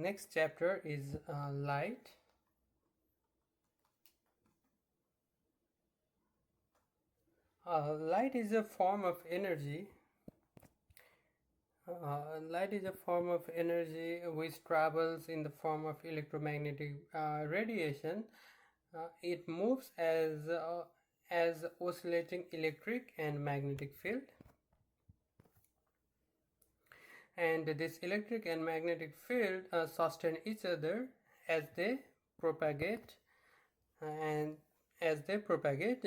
next chapter is light. Light is a form of energy. Light is a form of energy which travels in the form of electromagnetic radiation. It moves as oscillating electric and magnetic field. And this electric and magnetic field sustain each other as they propagate. And as they propagate,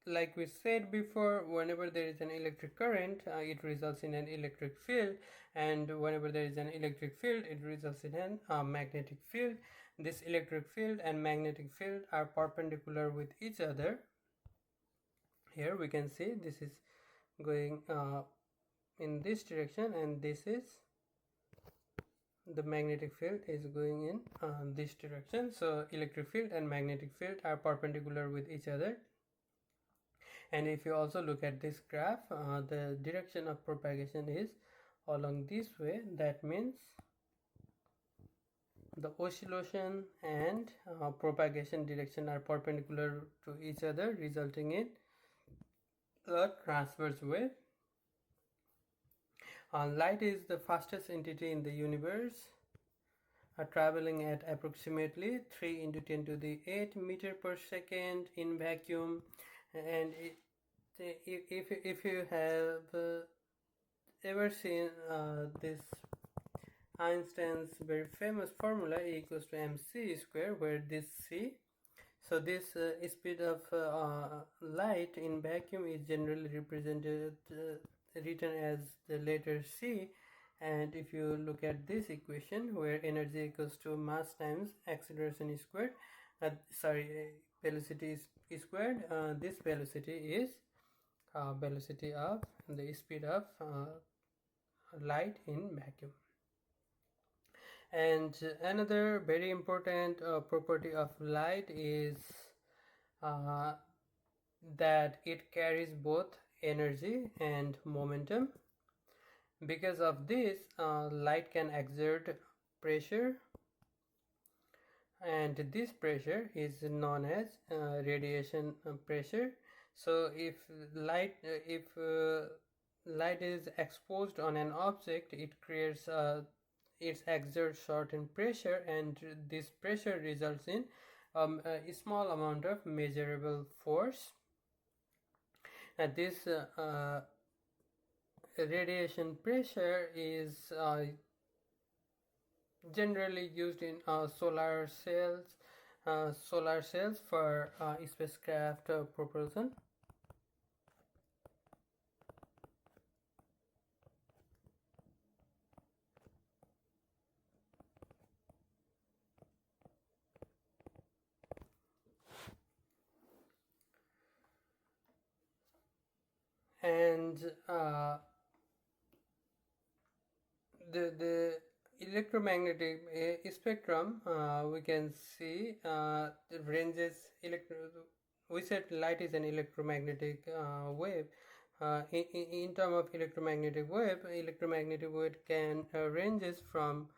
like we said before, whenever there is an electric current, it results in an electric field, and whenever there is an electric field, it results in a magnetic field. This electric field and magnetic field are perpendicular with each other. Here we can see this is going in this direction, and this is the magnetic field is going in this direction. So electric field and magnetic field are perpendicular with each other. And if you also look at this graph, the direction of propagation is along this way. That means the oscillation and propagation direction are perpendicular to each other, resulting in a transverse wave. Light is the fastest entity in the universe, traveling at approximately 3 into 10 to the 8 meter per second in vacuum. And if you have ever seen this Einstein's very famous formula, E equals to mc square, where this c, so this speed of light in vacuum is generally represented written as the letter c. And if you look at this equation where energy equals to mass times acceleration squared, velocity is squared, this velocity is velocity of the speed of light in vacuum. And another very important property of light is that it carries both energy and momentum. Because of this, light can exert pressure, and this pressure is known as radiation pressure. So if light is exposed on an object, it creates it exerts certain pressure, and this pressure results in a small amount of measurable force. This radiation pressure is generally used in solar cells for spacecraft propulsion. And the electromagnetic spectrum, we can see the ranges. We said light is an electromagnetic wave. In terms of electromagnetic wave can ranges from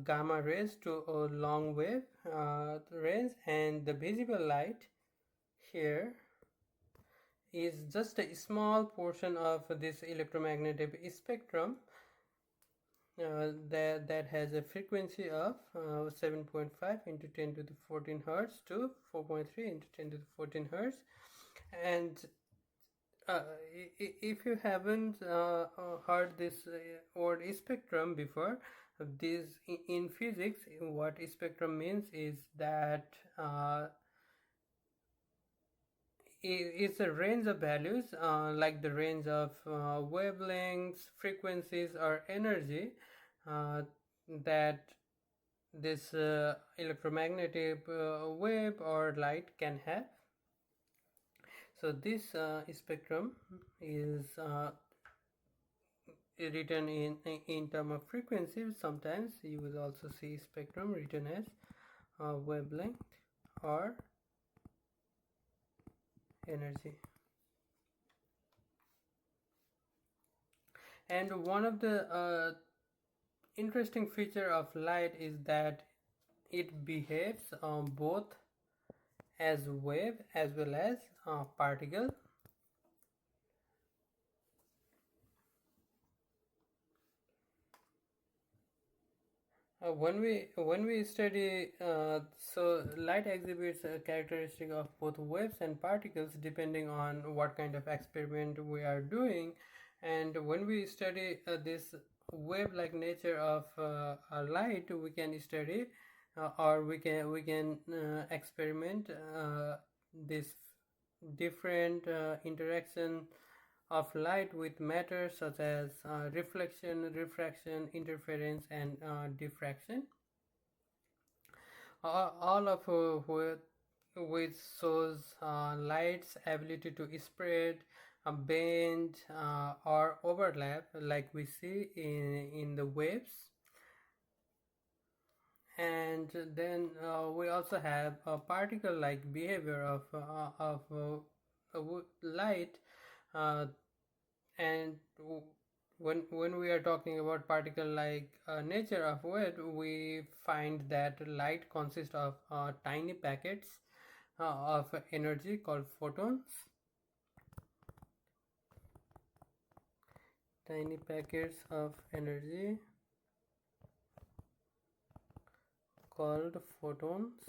gamma rays to long wave rays, and the visible light here is just a small portion of this electromagnetic spectrum that has a frequency of 7.5 into 10 to the 14 hertz to 4.3 into 10 to the 14 hertz. And if you haven't heard this word spectrum before, this in physics, what spectrum means is that it's a range of values, like the range of wavelengths, frequencies, or energy that this electromagnetic wave or light can have. So this spectrum is written in terms of frequency. Sometimes you will also see spectrum written as wavelength or energy. And one of the interesting feature of light is that it behaves both as wave as well as particle. When we study, so light exhibits a characteristic of both waves and particles depending on what kind of experiment we are doing. And when we study this wave-like nature of light, we can study or we can experiment this different interaction of light with matter, such as reflection, refraction, interference, and diffraction. All of which shows light's ability to spread, bend, or overlap, like we see in the waves. And then we also have a particle-like behavior of light, uh, and when we are talking about particle like nature of wave, we find that light consists of tiny packets of energy called photons. Tiny packets of energy called photons,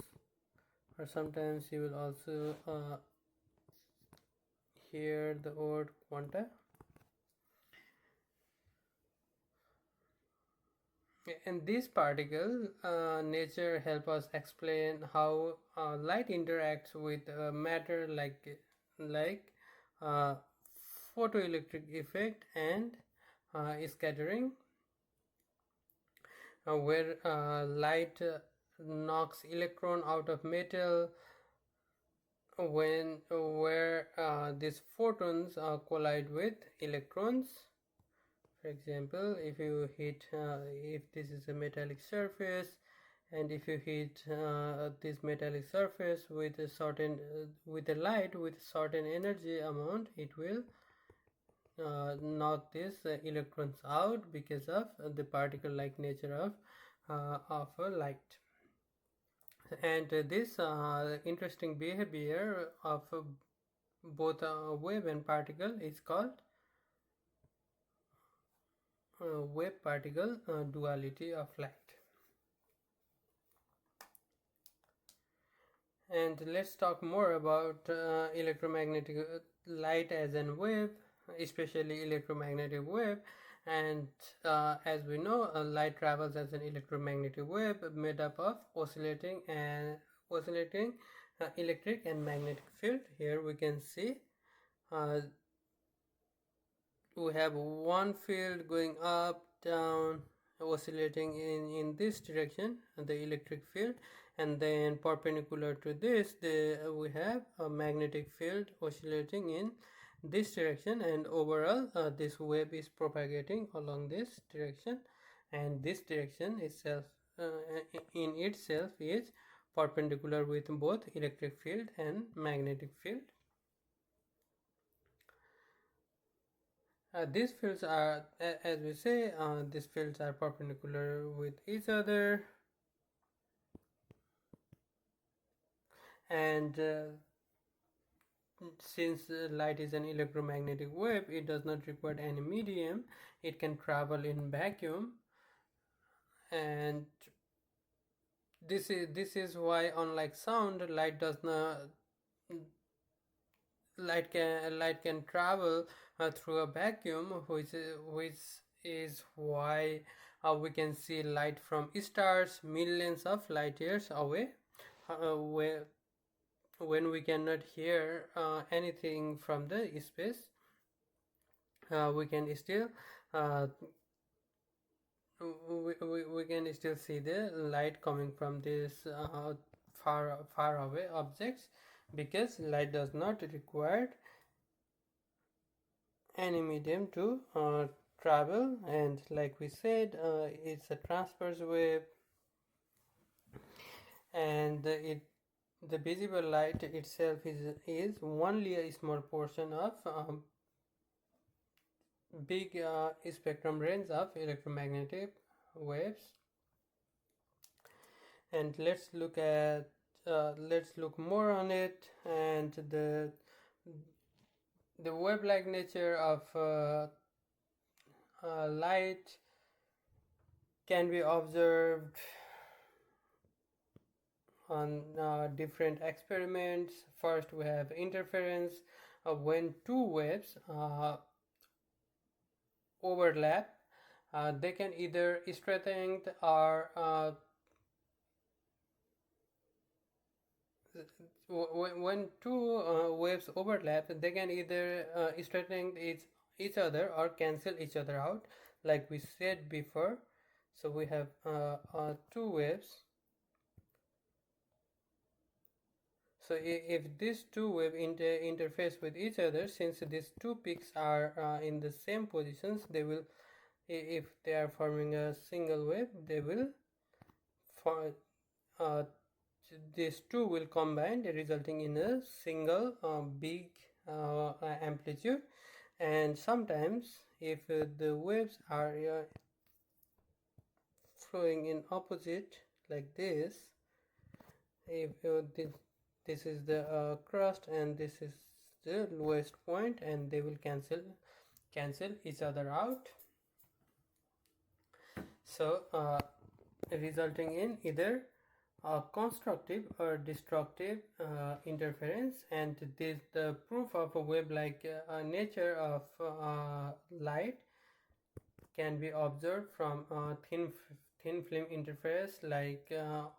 or sometimes you will also hear the word quanta. And this particle nature help us explain how light interacts with matter, like uh, photoelectric effect and scattering, where light knocks electron out of metal, when where these photons collide with electrons. For example, if this is a metallic surface, and if you hit this metallic surface with a certain with a light with certain energy amount, it will knock these electrons out because of the particle-like nature of a light. And this interesting behavior of both wave and particle is called wave particle duality of light. And let's talk more about electromagnetic light as a wave, especially electromagnetic wave. And as we know, light travels as an electromagnetic wave made up of oscillating electric and magnetic field. Here we can see uh, we have one field going up, down, oscillating in this direction, the electric field, and then perpendicular to this we have a magnetic field oscillating in this direction, and overall this wave is propagating along this direction, and this direction itself in itself is perpendicular with both electric field and magnetic field. These fields are, as we say, these fields are perpendicular with each other, and since light is an electromagnetic wave, it does not require any medium. It can travel in vacuum, and this is why, unlike sound, light can travel through a vacuum, which is why we can see light from stars millions of light years away, where when we cannot hear anything from the space, we can still uh, we can still see the light coming from this far away objects, because light does not require any medium to travel. And like we said, it's a transverse wave, and the visible light itself is only a small portion of big spectrum range of electromagnetic waves. And let's look more on it. And the wave-like nature of light can be observed on different experiments. First, we have interference when two waves overlap. They can either strengthen or when two waves overlap, they can either strengthen each other or cancel each other out, like we said before. So we have two waves. So if these two waves interface with each other, since these two peaks are in the same positions, they will, if they are forming a single wave, they will form these two will combine, resulting in a single big amplitude. And sometimes if the waves are flowing in opposite like this, if this is the crust and this is the lowest point, and they will cancel each other out, so resulting in either constructive or destructive interference. And this the proof of a wave-like nature of light can be observed from thin film interference like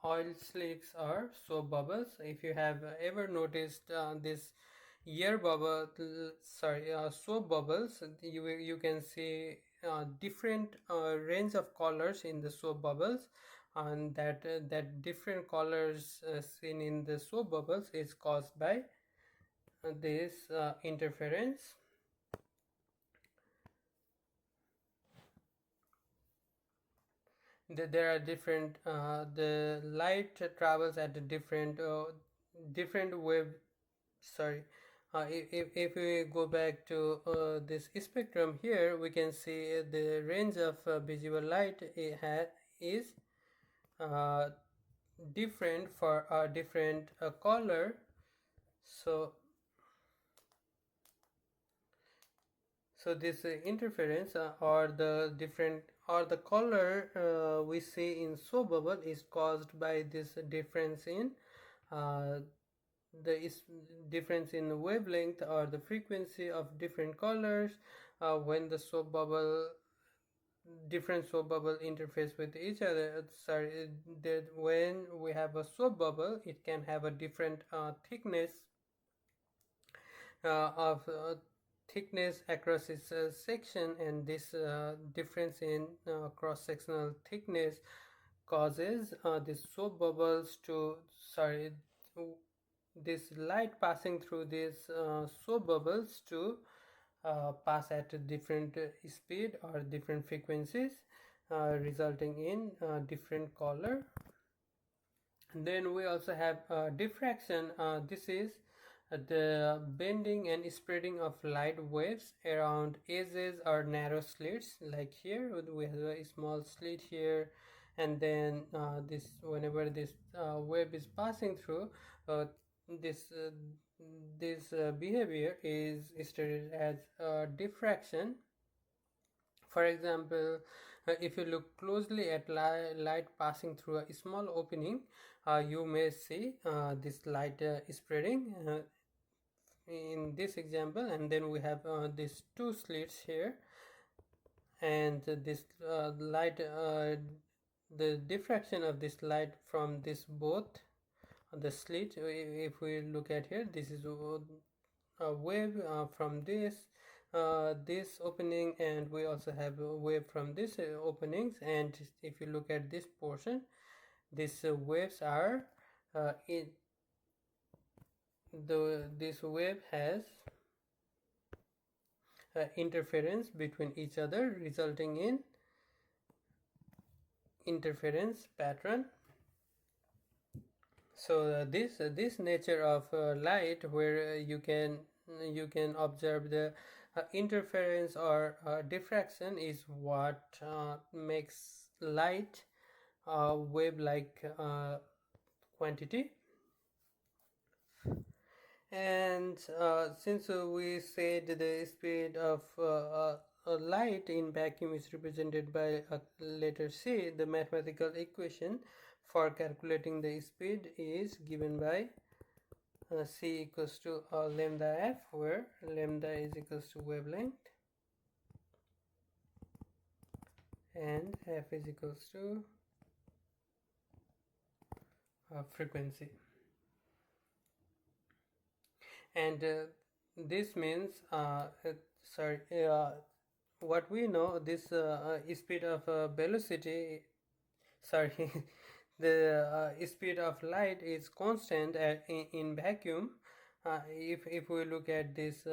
oil slicks or soap bubbles. If you have ever noticed this soap bubbles, you can see different range of colors in the soap bubbles, and that different colors seen in the soap bubbles is caused by this interference. There are different the light travels at a different wave. If we go back to this spectrum here, we can see the range of visible light is different for a different color. So this interference or the different or the color we see in soap bubble is caused by this difference in the difference in wavelength or the frequency of different colors when the different soap bubble interface with each other. When we have a soap bubble, it can have a different thickness of thickness across its section, and this difference in cross-sectional thickness causes this soap bubbles to this light passing through these soap bubbles to pass at different speed or different frequencies, resulting in different color. And then we also have diffraction. This is the bending and spreading of light waves around edges or narrow slits. Like here we have a small slit here, and then this whenever this wave is passing through, this behavior is stated as diffraction. For example, if you look closely at light passing through a small opening, you may see this light spreading in this example. And then we have these two slits here, and this light the diffraction of this light from this both the slit. If we look at here, this is a wave from this opening, and we also have a wave from this openings. And if you look at this portion, these waves are this wave has interference between each other, resulting in interference pattern. So this nature of light, where you can observe the interference or diffraction, is what makes light wave like quantity. And since we said the speed of light in vacuum is represented by a letter C, the mathematical equation for calculating the speed is given by C equals to lambda f, where lambda is equals to wavelength and f is equals to frequency. And this means what we know, this speed of velocity, sorry, the speed of light is constant in vacuum. If we look at this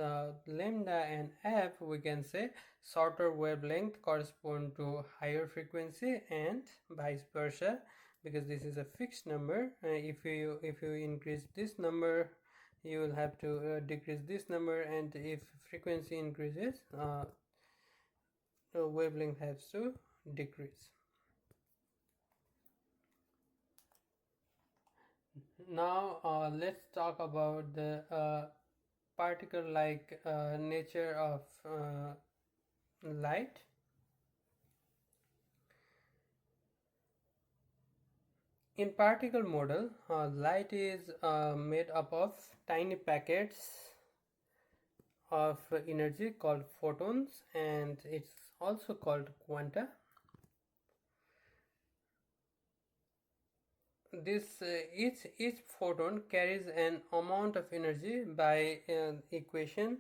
lambda and f, we can say shorter wavelength correspond to higher frequency and vice versa, because this is a fixed number. If you increase this number, you will have to decrease this number, and if frequency increases, the wavelength has to decrease. Now let's talk about the particle-like nature of light. In particle model, light is made up of tiny packets of energy called photons, and it's also called quanta. This each photon carries an amount of energy by equation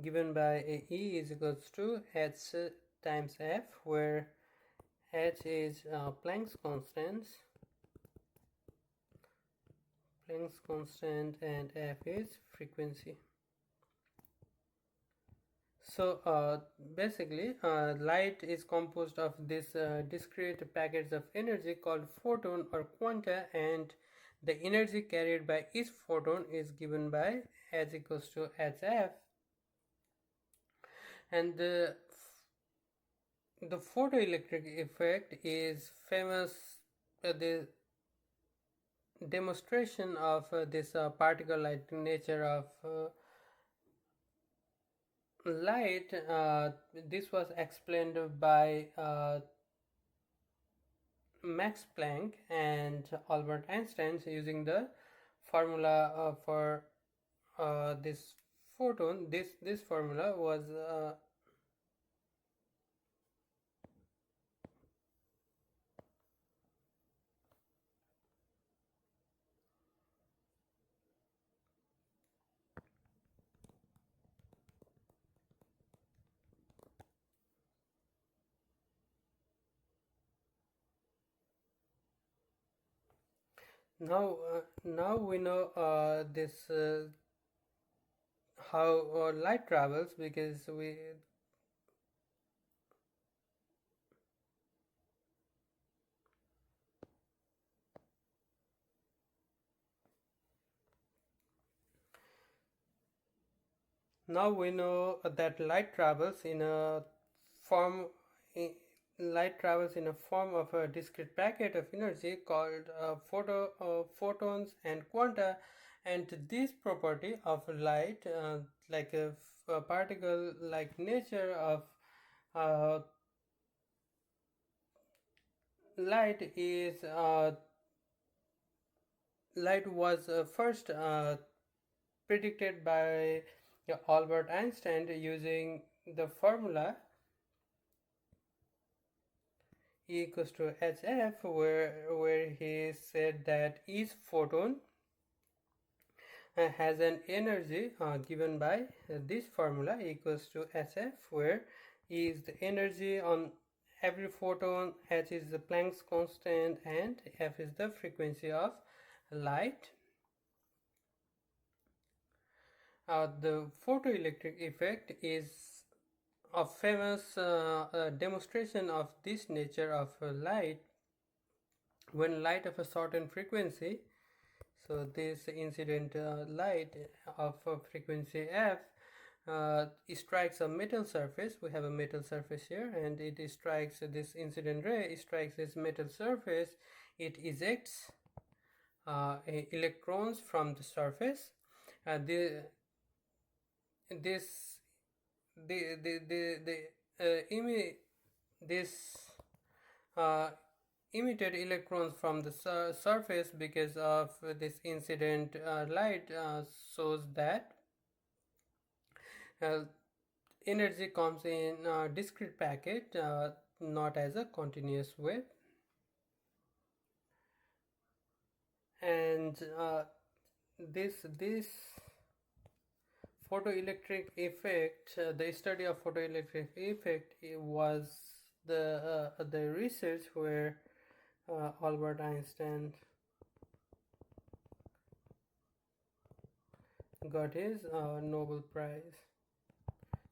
given by E is equals to h times f, where h is Planck's constant, and f is frequency. So basically light is composed of this discrete packets of energy called photon or quanta, and the energy carried by each photon is given by h equals to hf. And the photoelectric effect is famous. The demonstration of this particle-like nature of light, this was explained by Max Planck and Albert Einstein using the formula for this photon. This formula was now we know this how light travels, because we know that light travels in a form of a discrete packet of energy called photons and quanta. And this property of light, like a particle like nature of light is light was first predicted by Albert Einstein using the formula E equals to hf, where he said that each photon has an energy given by this formula E equals to hf, where E is the energy on every photon, h is the Planck's constant, and f is the frequency of light. The photoelectric effect is a famous demonstration of this nature of light. When light of a certain frequency, so this incident light of frequency f, strikes a metal surface. We have a metal surface here, and it strikes this incident ray, strikes this metal surface. It ejects electrons from the surface. This this emitted electrons from the surface because of this incident light shows that energy comes in a discrete packet, not as a continuous wave. And this photoelectric effect, the study of photoelectric effect was the research where Albert Einstein got his Nobel Prize.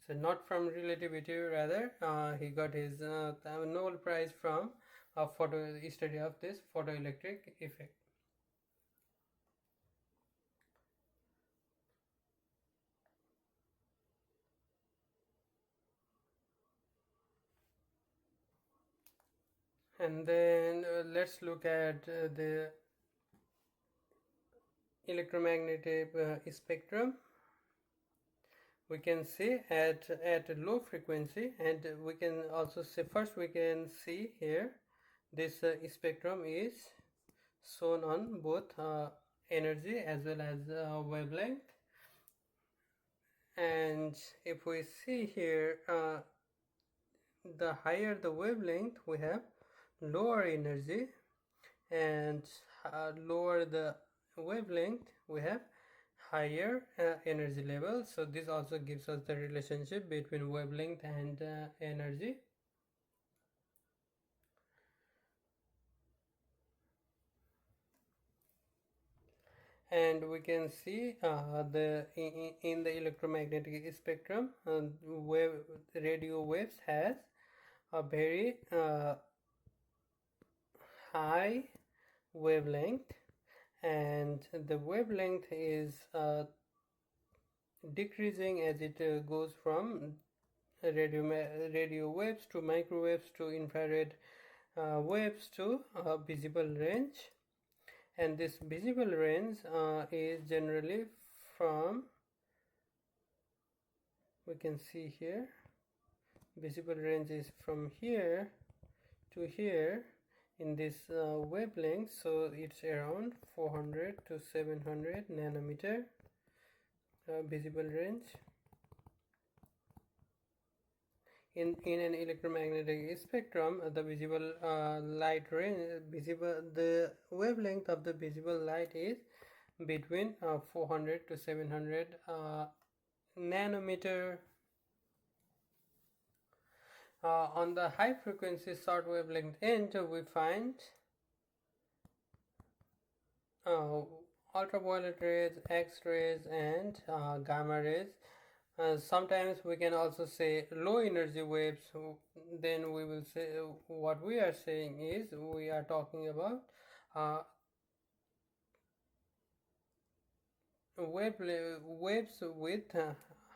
So not from relativity, rather he got his Nobel Prize from study of this photoelectric effect. And then let's look at the electromagnetic spectrum. We can see at low frequency, and we can also see, first we can see here this spectrum is shown on both energy as well as wavelength. And if we see here, the higher the wavelength, we have lower energy, and lower the wavelength, we have higher energy level. So this also gives us the relationship between wavelength and energy. And we can see in the electromagnetic spectrum, radio waves has a very high wavelength, and the wavelength is decreasing as it goes from radio waves to microwaves to infrared waves to visible range. And this visible range is generally from, we can see here, visible range is from here to here in this wavelength. So it's around 400 to 700 nanometer visible range. In an electromagnetic spectrum, the visible light range, the wavelength of the visible light is between 400 to 700 nanometer. On the high frequency short wavelength end, we find ultraviolet rays, X-rays, and gamma rays. Sometimes we can also say low energy waves. Then we will say, what we are saying is we are talking about waves with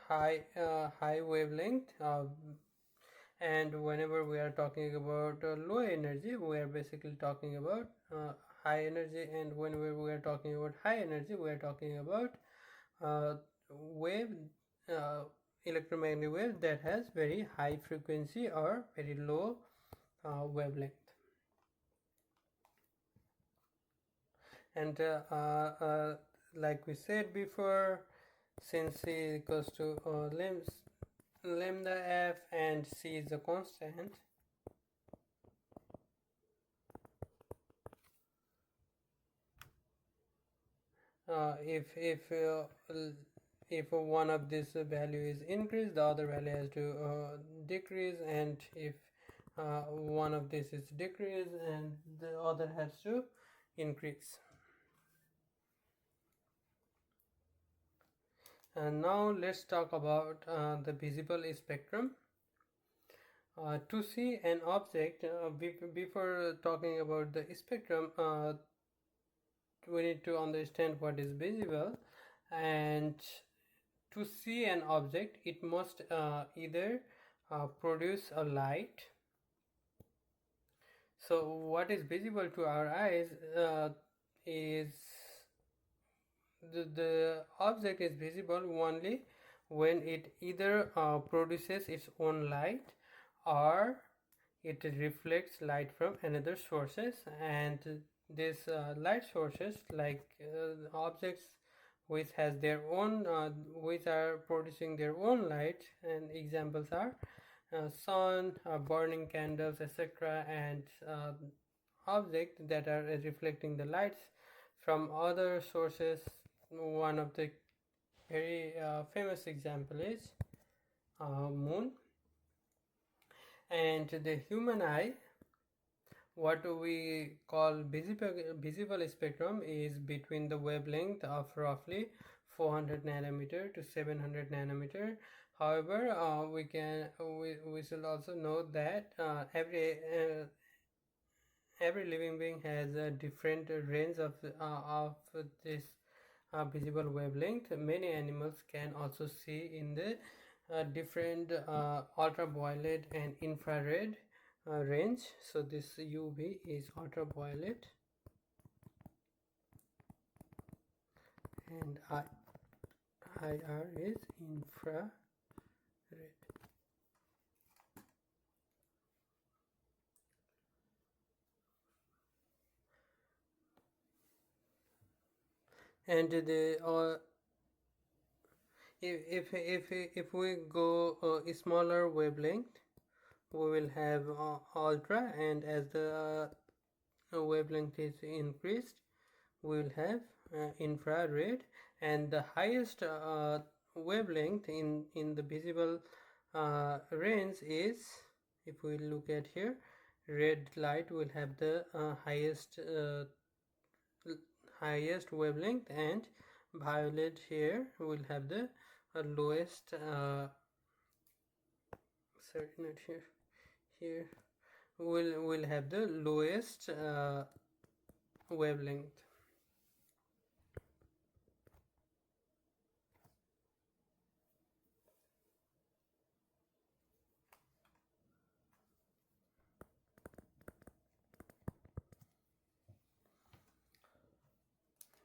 high wavelength. And whenever we are talking about low energy, we are basically talking about high energy. And whenever we are talking about high energy, we are talking about electromagnetic wave that has very high frequency or very low wavelength. And like we said before, since C equals to lambda f and C is a constant, if one of this value is increased, the other value has to decrease, and if one of this is decreased, and the other has to increase. And now let's talk about the visible spectrum. To see an object, before talking about the spectrum, we need to understand what is visible. And to see an object, it must either produce a light. So what is visible to our eyes is the object is visible only when it either produces its own light or it reflects light from another sources, and these light sources like objects which has their own which are producing their own light, and examples are sun, burning candles, etc., and objects that are reflecting the lights from other sources. One of the very famous example is moon. And the human eye, what we call visible spectrum, is between the wavelength of roughly 400 nanometer to 700 nanometer. However, we should also note that every living being has a different range of this visible wavelength. Many animals can also see in the different ultraviolet and infrared range. So this UV is ultraviolet and IR is infrared. And the if we go a smaller wavelength, we will have ultra, and as the wavelength is increased, we will have infrared, and the highest wavelength in the visible range is, if we look at here, red light will have the highest wavelength, and violet here will have the lowest sorry, not here will have the lowest wavelength.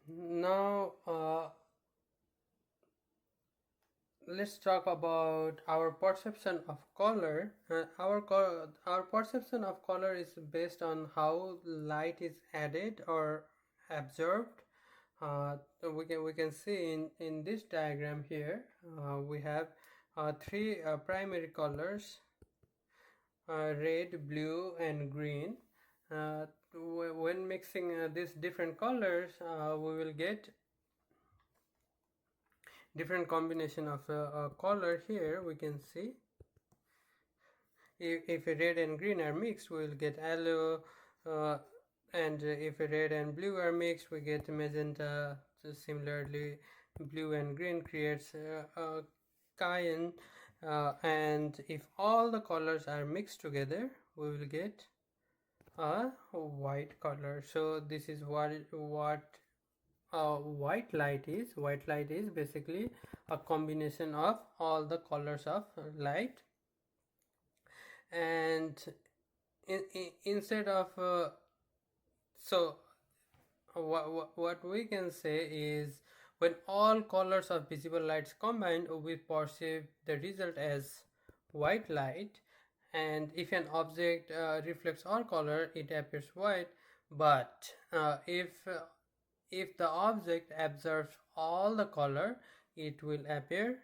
Now let's talk about our perception of color. Our perception of color is based on how light is added or absorbed. We can see in this diagram here, we have three primary colors, red, blue, and green. When mixing these different colors, we will get different combination of color. Here we can see if red and green are mixed, we will get yellow, and if red and blue are mixed, we get magenta. So similarly, blue and green creates cyan, and if all the colors are mixed together, we will get a white color. So this is what white light is. White light is basically a combination of all the colors of light, and instead of so what we can say is, when all colors of visible lights combine, we perceive the result as white light. And if an object reflects all color, it appears white. But if the object absorbs all the color, it will appear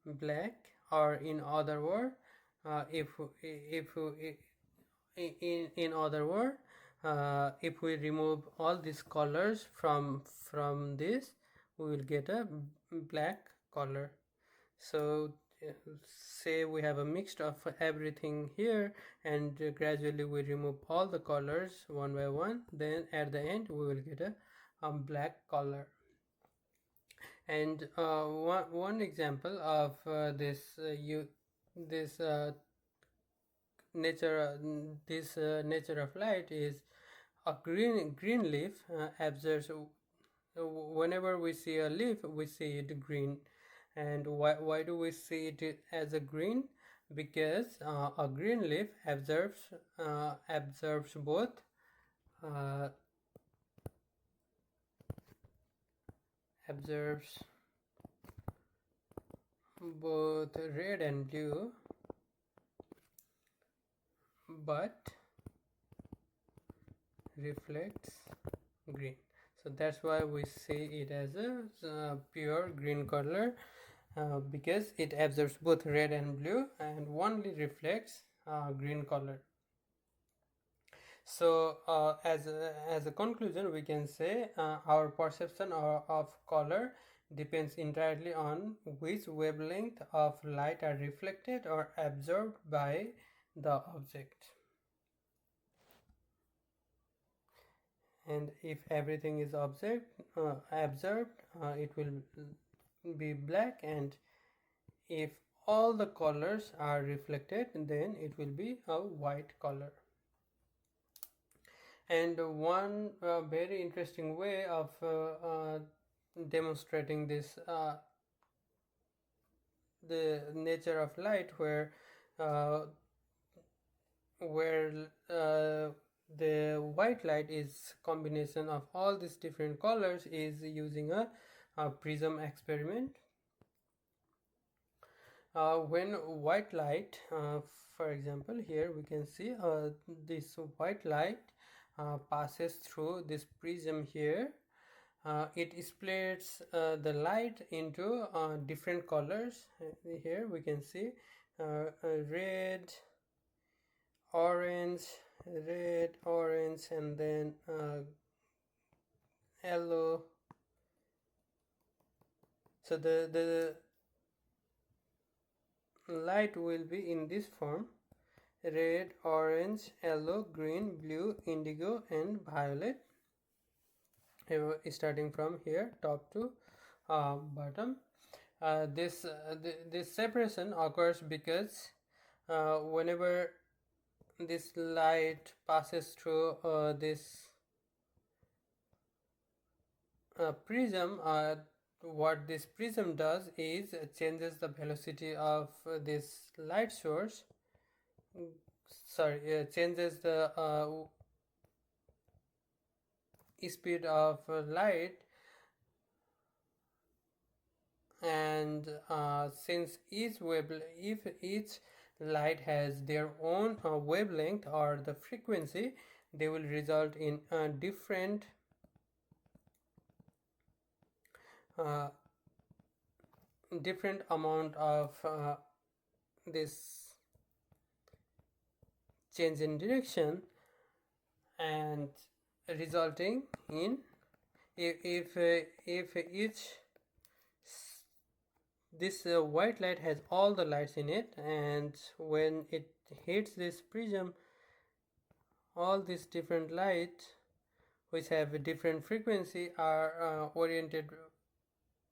black. Or in other word, in other word, if we remove all these colors from this, we will get a black color. So say we have a mix of everything here, and gradually we remove all the colors one by one, then at the end we will get a black color. And one example of this nature of light is a green leaf absorbs. Whenever we see a leaf, we see it green, And why do we see it as a green? Because a green leaf absorbs uh, absorbs both red and blue, but reflects green. So that's why we see it as a pure green color, because it absorbs both red and blue and only reflects green color. So as a conclusion, we can say our perception of color depends entirely on which wavelength of light are reflected or absorbed by the object. And if everything is absorbed, it will be black, and if all the colors are reflected, then it will be a white color. And one very interesting way of demonstrating this the nature of light, uh, where the white light is combination of all these different colors, is using a prism experiment. When white light, for example, here we can see this white light passes through this prism here. It splits the light into different colors. Here we can see red, orange, and then yellow. So the light will be in this form: red, orange, yellow, green, blue, indigo, and violet, starting from here top to bottom. This separation occurs because whenever this light passes through this prism, what this prism does is changes the velocity of this light source. Changes the speed of light, and since if each light has their own wavelength or the frequency, they will result in a different amount of this change in direction, and resulting in, if each this white light has all the lights in it, and when it hits this prism, all these different lights which have a different frequency are oriented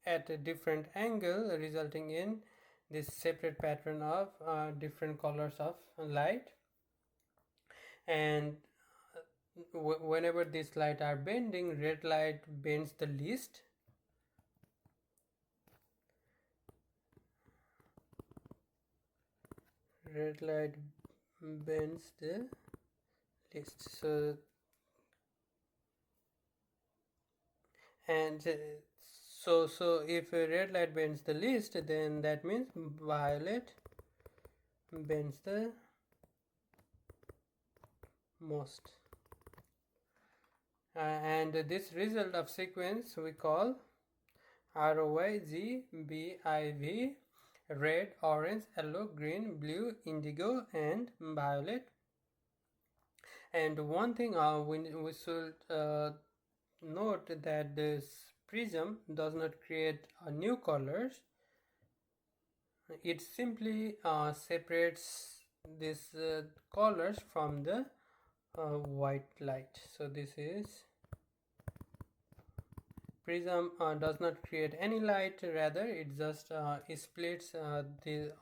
at a different angle, resulting in this separate pattern of different colors of light. And whenever these light are bending, red light bends the least, red light bends the least. So if a red light bends the least, then that means violet bends the most. And this result of sequence we call ROYGBIV: red, orange, yellow, green, blue, indigo, and violet. And one thing we should note that this prism does not create new colors. It simply separates these colors from the white light. So this is prism does not create any light, rather it just splits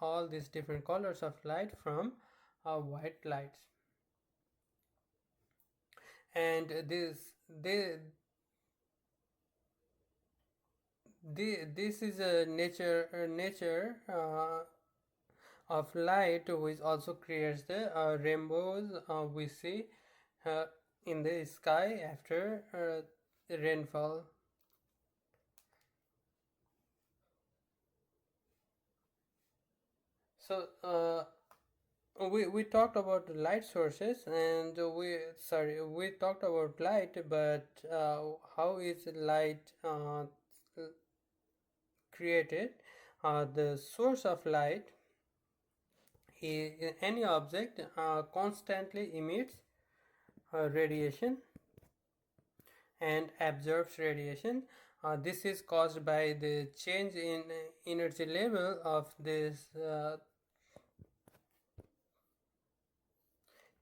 all these different colors of light from white lights. And this is a nature of light, which also creates the rainbows we see uh, in the sky after rainfall. So we talked about light sources, and we talked about light, but how is light created? The source of light is any object constantly emits radiation and absorbs radiation. This is caused by the change in energy level of this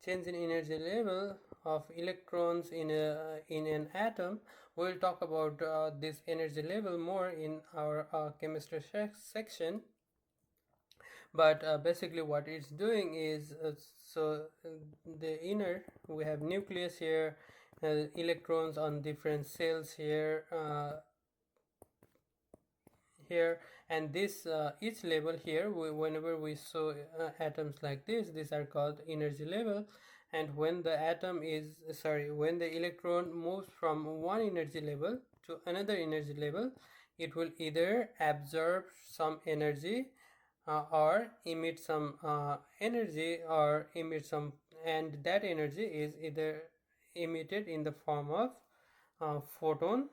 change in energy level of electrons in an atom. We'll talk about this energy level more in our chemistry section. But basically what it's doing is the inner, we have nucleus here, electrons on different cells here, and this each level here, whenever we saw atoms like this, these are called energy level. And when the atom is when the electron moves from one energy level to another energy level, it will either absorb some energy or emit some energy, or emit some, and that energy is either emitted in the form of photon,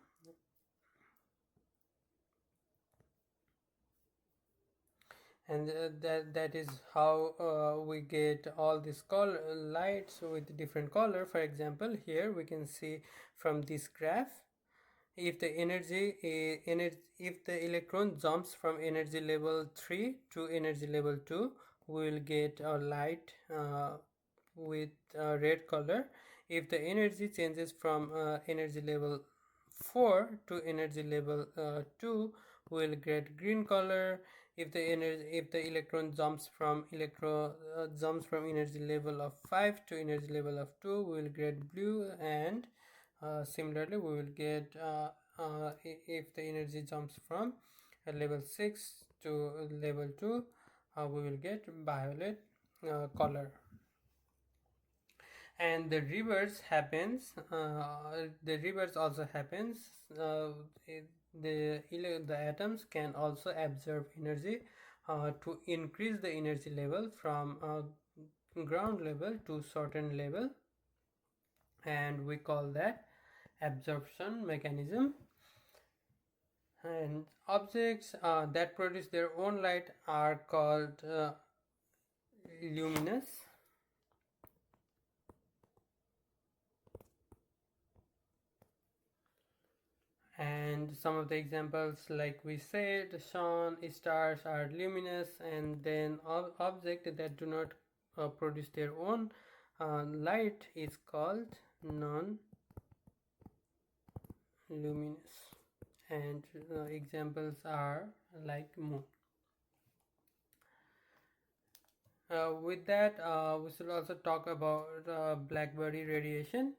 and that is how we get all these color lights with different color. For example, here we can see from this graph, if the if the electron jumps from energy level 3 to energy level 2, we will get a light with red color. If the energy changes from energy level 4 to energy level 2, we will get green color. If the electron jumps from energy level of 5 to energy level of 2, we will get blue. And similarly, we will get if the energy jumps from level 6 to level 2, we will get violet color. And the reverse also happens. The atoms can also absorb energy to increase the energy level from ground level to certain level, and we call that absorption mechanism. And objects that produce their own light are called luminous. And some of the examples, like we said, sun, stars are luminous. And then object that do not produce their own light is called non-luminous. And examples are like moon. With that, we should also talk about blackbody radiation.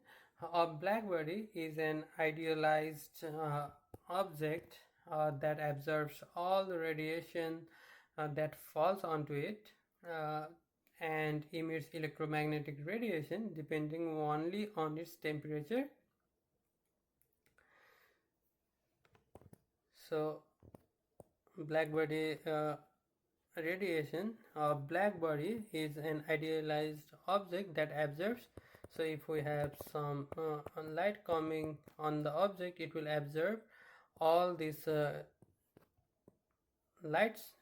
A blackbody is an idealized object that absorbs all the radiation that falls onto it and emits electromagnetic radiation depending only on its temperature. So, blackbody radiation, a black body is an idealized object that absorbs. So if we have some light coming on the object, it will absorb all these lights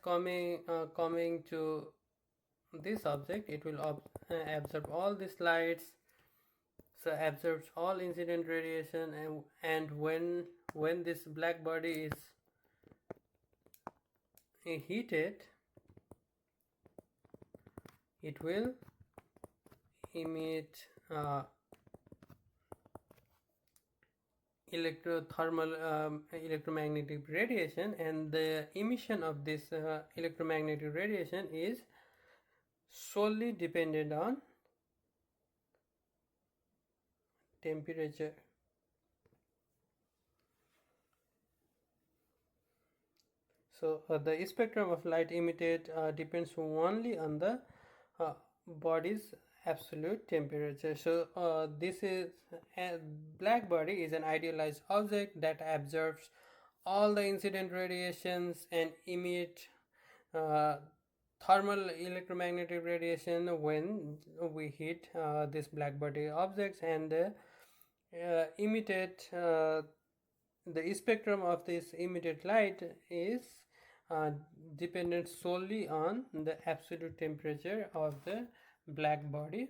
coming to this object. It will absorb all these lights, so absorbs all incident radiation. And when this black body is heated, it will emit electromagnetic radiation, and the emission of this electromagnetic radiation is solely dependent on temperature. So the spectrum of light emitted depends only on the uh, body's absolute temperature. So this is a black body is an idealized object that absorbs all the incident radiations and emit uh, thermal electromagnetic radiation when we hit this black body objects, and emitted the spectrum of this emitted light is uh, dependent solely on the absolute temperature of the black body.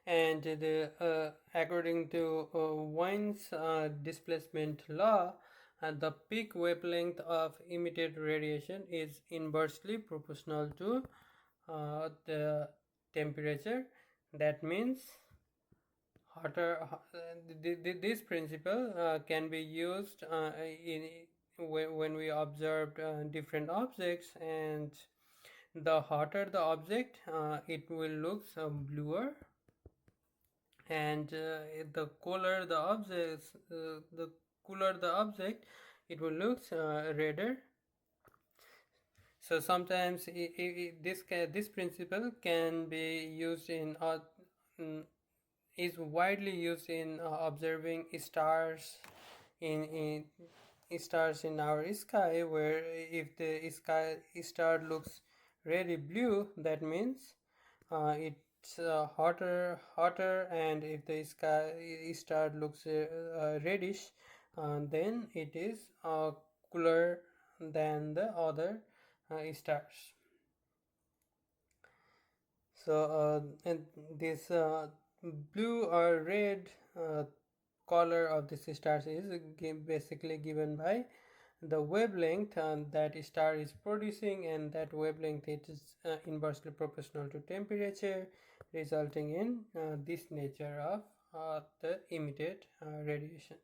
And according to Wien's displacement law, the peak wavelength of emitted radiation is inversely proportional to the temperature. That means this principle can be used when we observed different objects, and the hotter the object, it will look bluer, and the cooler the object, it will look redder. So sometimes this principle can be used in is widely used in observing stars in stars in our sky, where if the star looks really blue, that means it's hotter, and if the star looks reddish, then it is cooler than the other stars. So and this blue or red color of this stars is basically given by the wavelength that star is producing, and that wavelength is inversely proportional to temperature, resulting in this nature of the emitted radiation.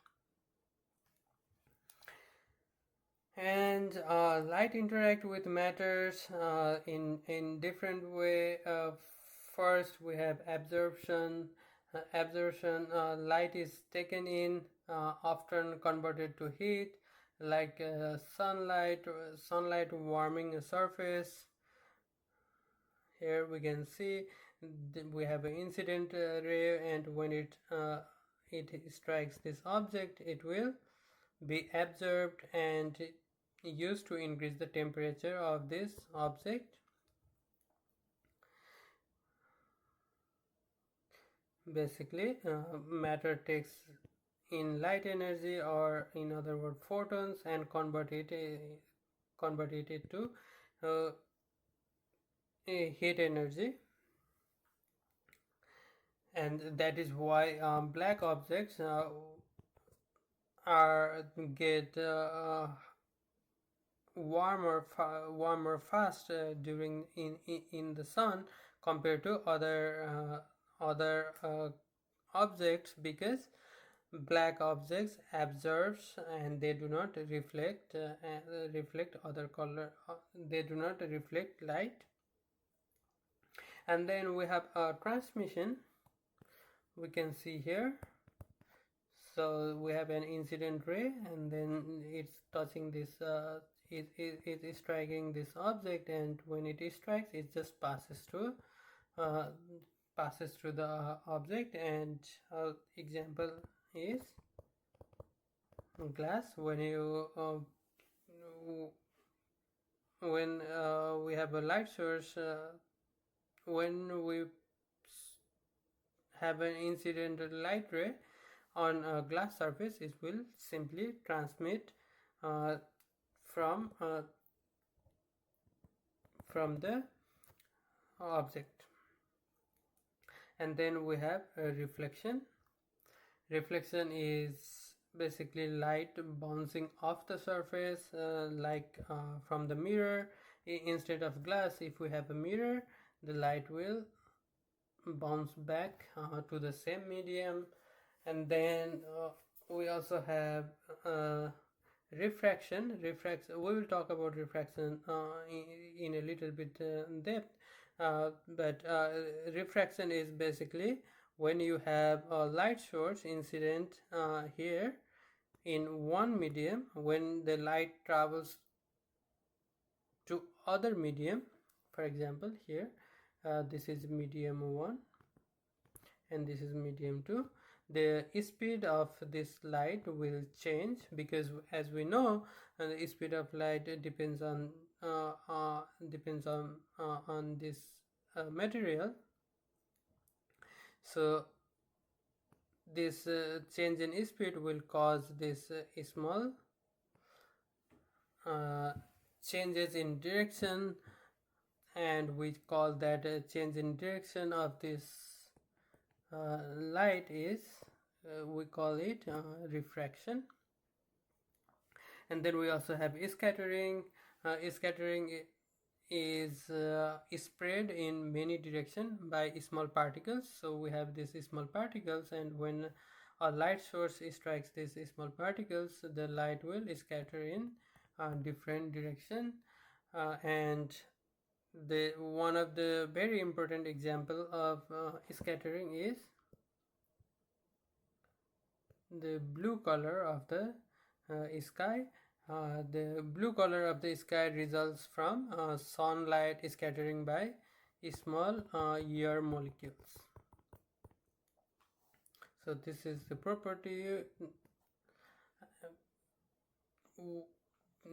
And light interact with matters in different way. First we have absorption. Light is taken in, often converted to heat, like sunlight warming a surface. Here we can see we have an incident ray, and when it strikes this object, it will be absorbed and used to increase the temperature of this object. Basically matter takes in light energy, or in other words photons, and convert it to heat energy. And that is why black objects get warmer fast during in the sun, compared to other objects, because black objects absorbs and they do not reflect other color, they do not reflect light. And then we have transmission, we can see here. So we have an incident ray, and then it's touching this it is striking this object, and when it strikes, it just passes through the object. And example is glass. When we have a light source, when we have an incident light ray on a glass surface, it will simply transmit from the object. And then we have a reflection. Reflection is basically light bouncing off the surface, like from the mirror. Instead of glass, if we have a mirror, the light will bounce back to the same medium. And then we also have refraction. We will talk about refraction in a little bit depth, but refraction is basically when you have a light source incident here, in one medium, when the light travels to other medium, for example here this is medium 1 and this is medium 2, the speed of this light will change, because as we know the speed of light depends on this material. So this change in speed will cause this small changes in direction, and we call that change in direction of this light is we call it refraction. And then we also have scattering. Scattering is spread in many directions by small particles. So we have these small particles, and when a light source strikes these small particles, the light will scatter in different direction. And the one of the very important example of scattering is the blue color of the sky. The blue color of the sky results from sunlight scattering by small air molecules. So this is the property.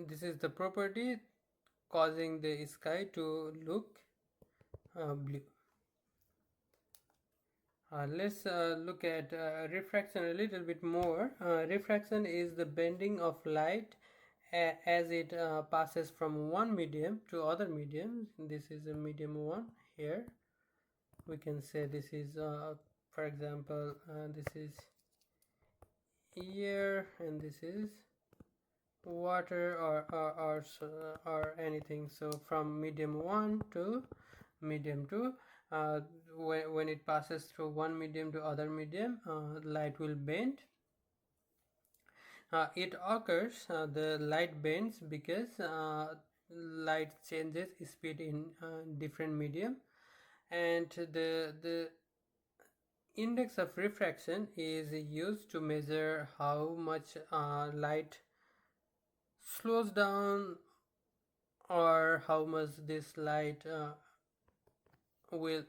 This is the property causing the sky to look blue. Let's look at refraction a little bit more. Refraction is the bending of light as it passes from one medium to other medium. This is a medium 1 here. We can say this is for example this is air and this is water or anything. So from medium 1 to medium 2, when it passes through one medium to other medium, light will bend. It occurs, the light bends because light changes speed in different medium, and the index of refraction is used to measure how much light slows down or how much this light will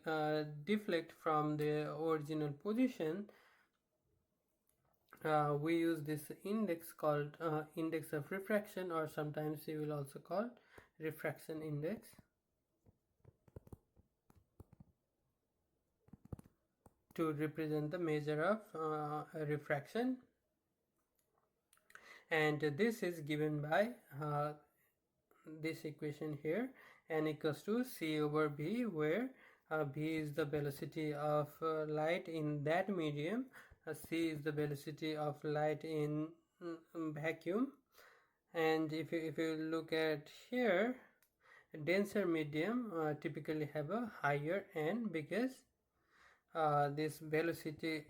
deflect from the original position. We use this index called index of refraction, or sometimes you will also call refraction index. To represent the measure of refraction, and this is given by this equation here, n equals to c over b, where b is the velocity of light in that medium, c is the velocity of light in vacuum. And if you look at here, denser medium typically have a higher n, because this velocity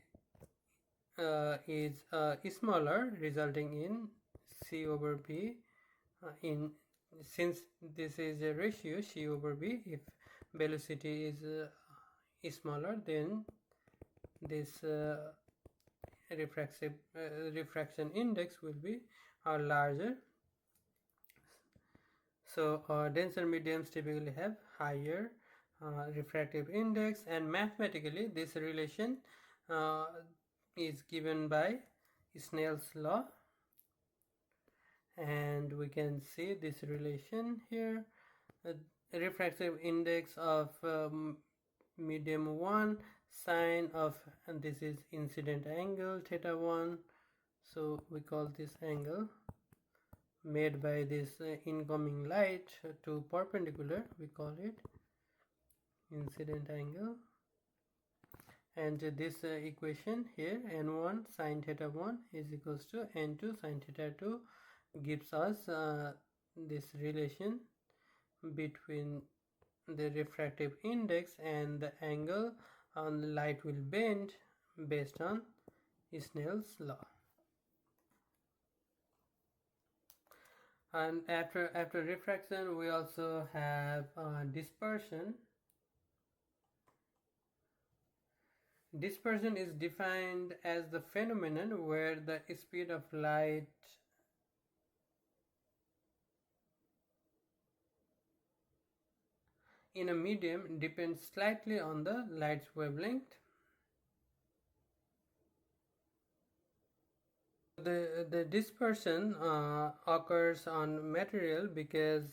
is smaller, resulting in c over b. Since this is a ratio c over b, if velocity is smaller, then this refraction index will be larger. So denser mediums typically have higher refractive index, and mathematically this relation is given by Snell's law, and we can see this relation here. Refractive index of medium 1 sine of, and this is incident angle theta 1, so we call this angle made by this incoming light to perpendicular, we call it incident angle. And this equation here, n1 sine theta 1 is equals to n2 sine theta 2, gives us this relation between the refractive index and the angle on the light will bend based on Snell's law. And after refraction, we also have dispersion. Dispersion is defined as the phenomenon where the speed of light in a medium depends slightly on the light's wavelength. The dispersion occurs on material because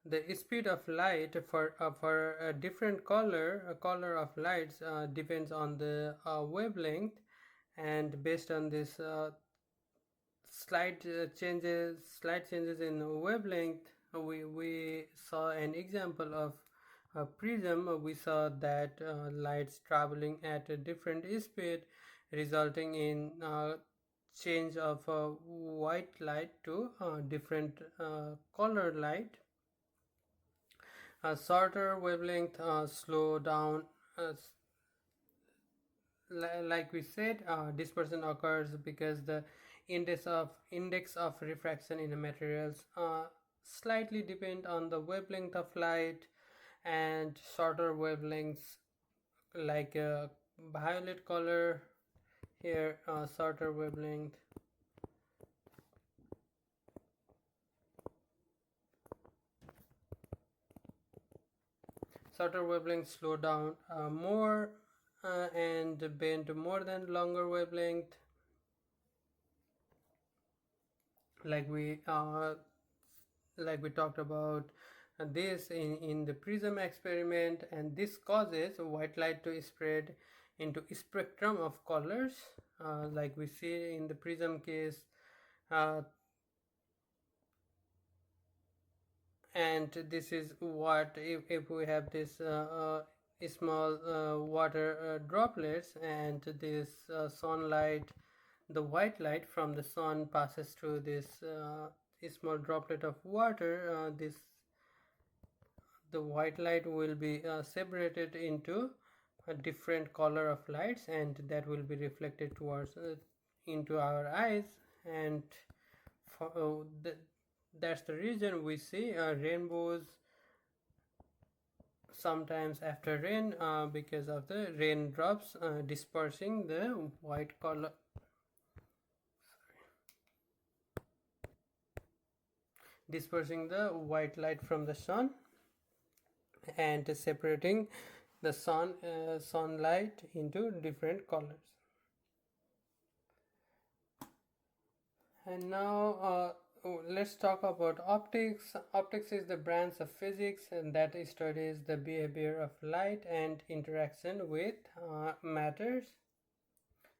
the speed of light for a different color of lights depends on the wavelength, and based on this slight changes in wavelength, we saw an example of a prism. We saw that lights traveling at a different speed, resulting in change of white light to different color light. A shorter wavelength slow down, like we said, dispersion occurs because the index of refraction in the materials slightly depend on the wavelength of light, and shorter wavelengths like violet color here, shorter wavelength. Shorter wavelengths slow down more and bend more than longer wavelength, like we talked about this in the prism experiment, and this causes white light to spread into spectrum of colors, like we see in the prism case. And this is what, if we have this small water droplets, and this sunlight, the white light from the sun passes through this small droplet of water, the white light will be separated into a different color of lights, and that will be reflected towards into our eyes. And for, that's the reason we see rainbows sometimes after rain, because of the raindrops dispersing the white color, dispersing the white light from the sun and separating the sunlight into different colors. And now let's talk about optics. Optics is the branch of physics and that studies the behavior of light and interaction with matters.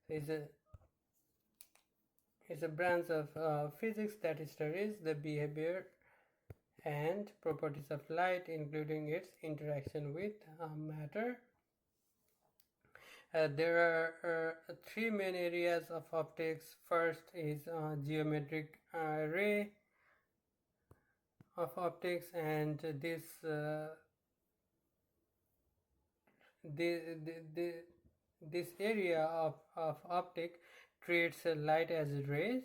Is a branch of physics that studies the behavior and properties of light, including its interaction with matter. There are three main areas of optics. First is geometric ray of optics, and this area of optic treats light as rays.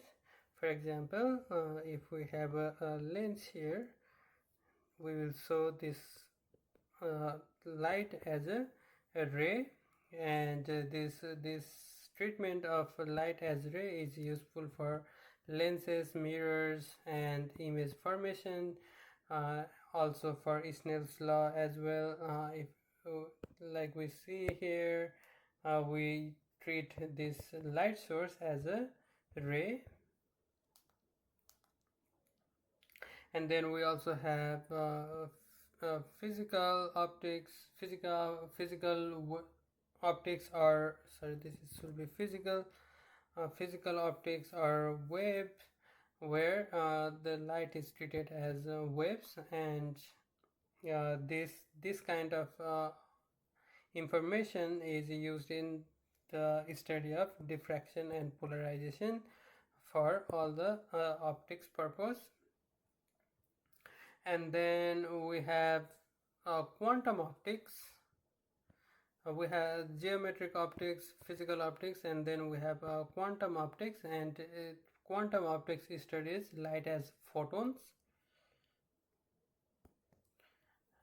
For example, if we have a lens here, we will show this light as a ray, and this treatment of light as ray is useful for lenses, mirrors, and image formation, also for Snell's law as well. If like we see here, we treat this light source as a ray. And then we also have physical optics. Physical optics are, sorry, this should be physical. Physical optics are waves, where the light is treated as waves, and this kind of information is used in the study of diffraction and polarization for all the optics purpose. And then we have quantum optics. We have geometric optics, physical optics, and then we have quantum optics. And quantum optics studies light as photons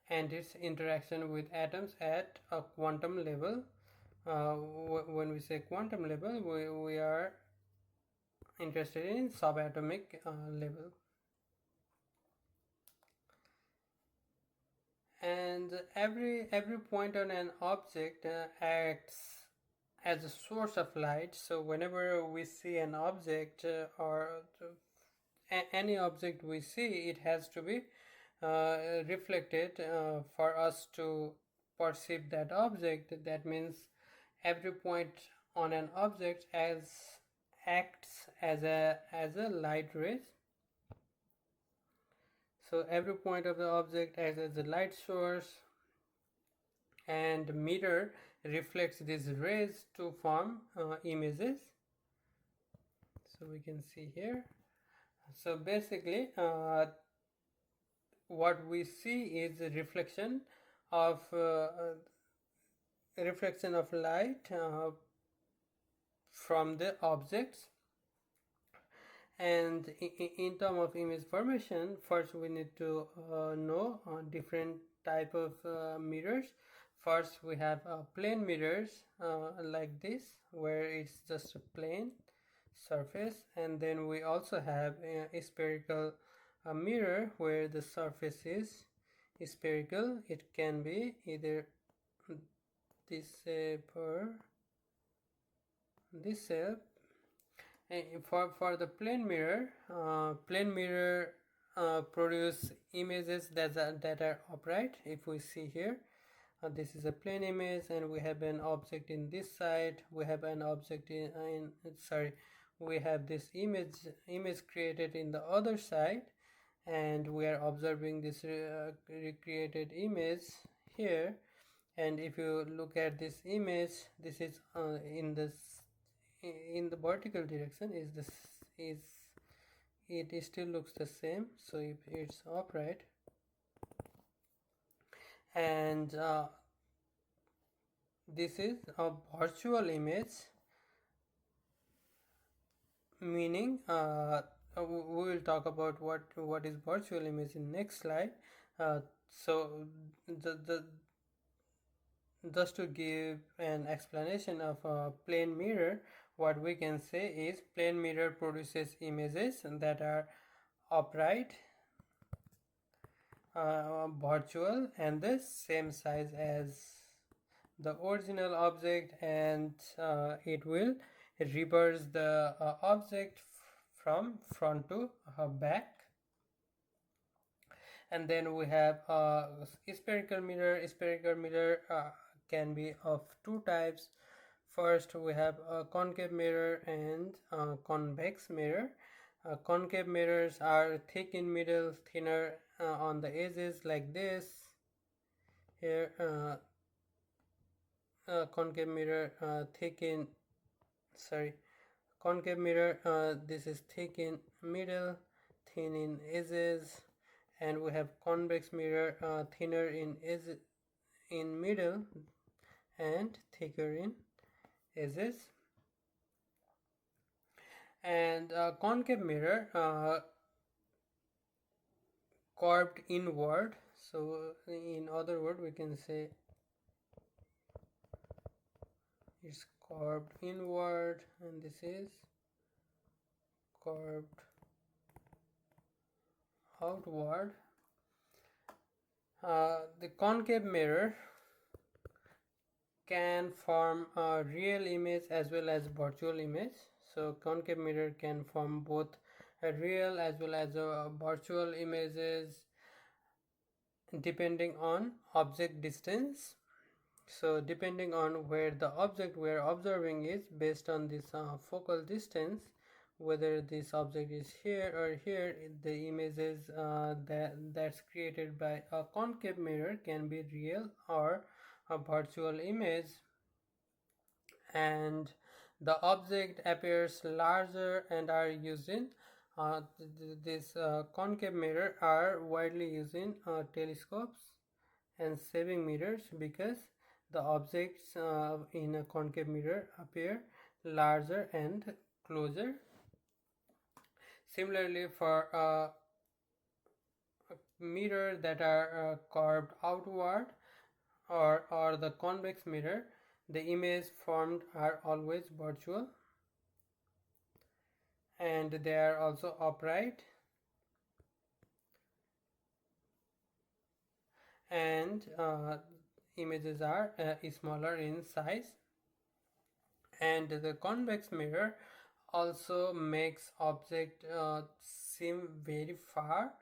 and its interaction with atoms at a quantum level. when we say quantum level, we are interested in subatomic level. And every point on an object acts as a source of light. So whenever we see an object or any object we see, it has to be reflected for us to perceive that object. That means every point on an object acts as a light rays. So every point of the object acts as a light source, and mirror reflects these rays to form images. So we can see here. So basically what we see is a reflection of light from the objects. And in terms of image formation, first we need to know different type of mirrors. First we have plane mirrors like this, where it's just a plane surface, and then we also have a spherical mirror where the surface is spherical. It can be either this shape or this shape. For the plane mirror produce images that are upright. If we see here, this is a plane image, and we have an object in this side, we have an object we have this image created in the other side, and we are observing this recreated image here. And if you look at this image, this is in the vertical direction, it still looks the same. So if it's upright, and this is a virtual image, meaning we will talk about what is virtual image in next slide. So the just to give an explanation of a plane mirror, what we can say is plane mirror produces images that are upright, virtual, and the same size as the original object, and it will reverse the object from front to back. And then we have spherical mirror. Spherical mirror can be of two types. First we have a concave mirror and convex mirror. Concave mirrors are thick in middle, thinner on the edges, like this. Here concave mirror concave mirror, this is thick in middle, thin in edges. And we have convex mirror, thinner in middle and thicker in edges. And concave mirror curved inward. So in other words, we can say it's curved inward, and this is curved outward. The concave mirror can form a real image as well as virtual image. So concave mirror can form both a real as well as a virtual images depending on object distance. So depending on where the object we are observing is, based on this focal distance, whether this object is here or here, the images that's created by a concave mirror can be real or a virtual image. And the object appears larger and are used in this concave mirror are widely used in telescopes and saving mirrors, because the objects in a concave mirror appear larger and closer. Similarly, for mirror that are curved outward, or the convex mirror, the image formed are always virtual, and they are also upright, and images are smaller in size. And the convex mirror also makes object seem very far,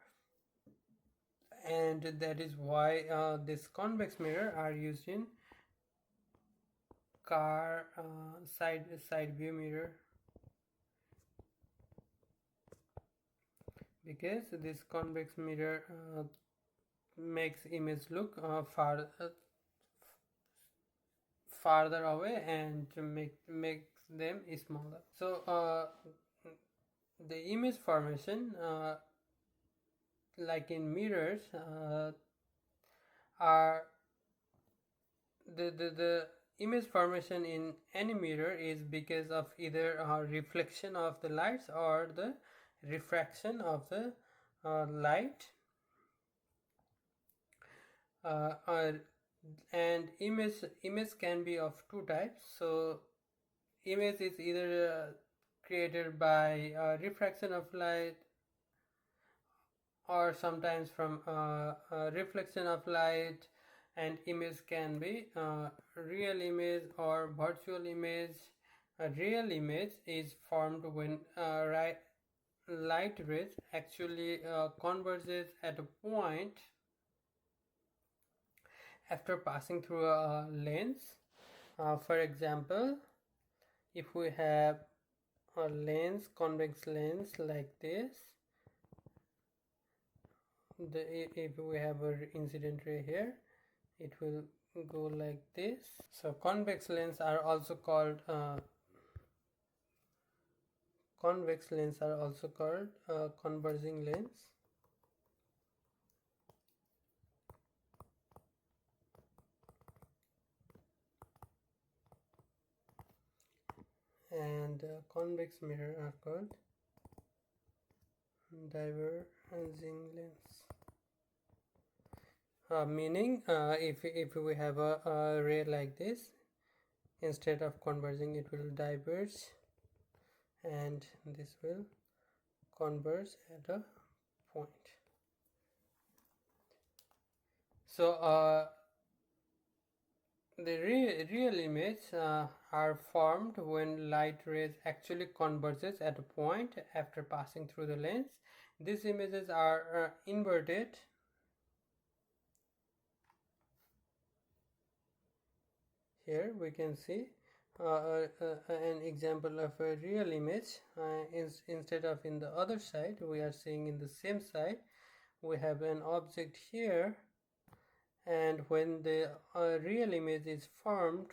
and that is why this convex mirror are used in car side view mirror, because this convex mirror makes image look farther away and makes them smaller. So the image formation, like in mirrors, are the image formation in any mirror is because of either reflection of the lights or the refraction of the light, and image can be of two types. So image is either created by refraction of light, or sometimes from reflection of light, and image can be real image or virtual image. A real image is formed when light rays actually converges at a point after passing through a lens. For example, if we have a lens, convex lens like this, if we have an incident ray here, it will go like this. So convex lens are also called converging lens. And convex mirror are called diverging lens. Meaning if we have a ray like this, instead of converging it will diverge, and this will converge at a point. So the real image are formed when light rays actually converges at a point after passing through the lens. These images are inverted. Here we can see an example of a real image. Instead of in the other side, we are seeing in the same side. We have an object here, and when the real image is formed,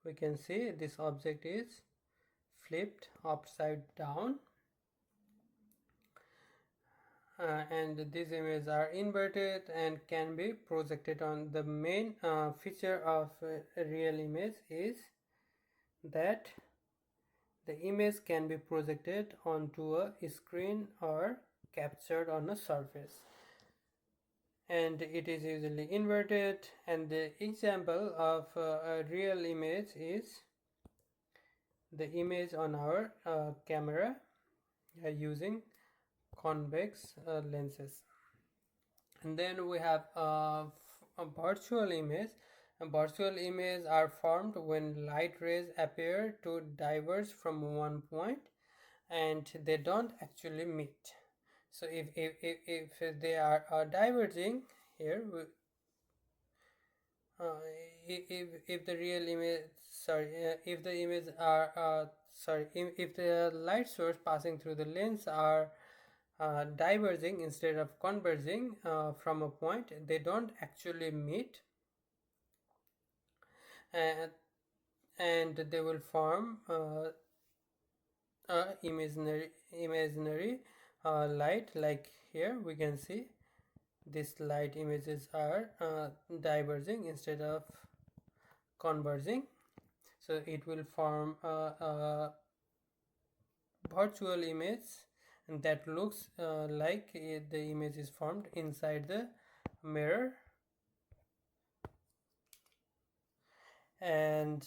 we can see this object is flipped upside down, and these images are inverted and can be projected on. The main feature of a real image is that the image can be projected onto a screen or captured on a surface, and it is usually inverted. And the example of a real image is the image on our camera using convex lenses. And then we have a virtual image. Virtual images are formed when light rays appear to diverge from one point and they don't actually meet. So if they are diverging here, if the real image, if the image are if the light source passing through the lens are diverging instead of converging from a point, they don't actually meet, and they will form imaginary light. Like here we can see this light images are diverging instead of converging, so it will form a virtual image, and that looks like the image is formed inside the mirror. And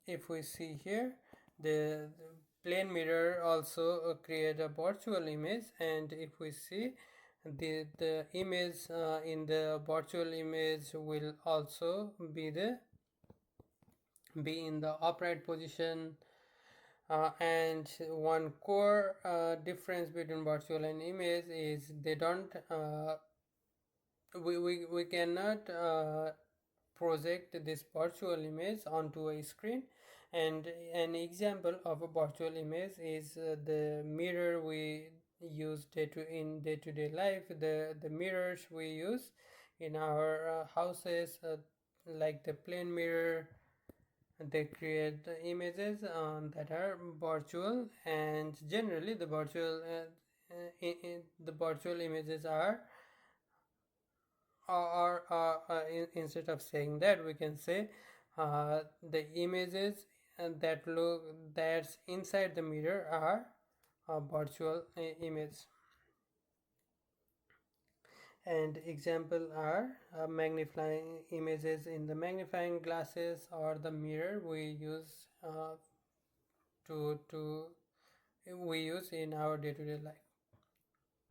if we see here, the plane mirror also create a virtual image. And if we see, the image in the virtual image will also be in the upright position. And one core difference between virtual and image is they don't we cannot project this virtual image onto a screen. And an example of a virtual image is the mirror we use day-to-day life, the mirrors we use in our houses, like the plane mirror. They create the images that are virtual. And generally the virtual images are, instead of saying that, we can say the images that's inside the mirror are a virtual image. And example are magnifying images in the magnifying glasses or the mirror to we use in our day-to-day life.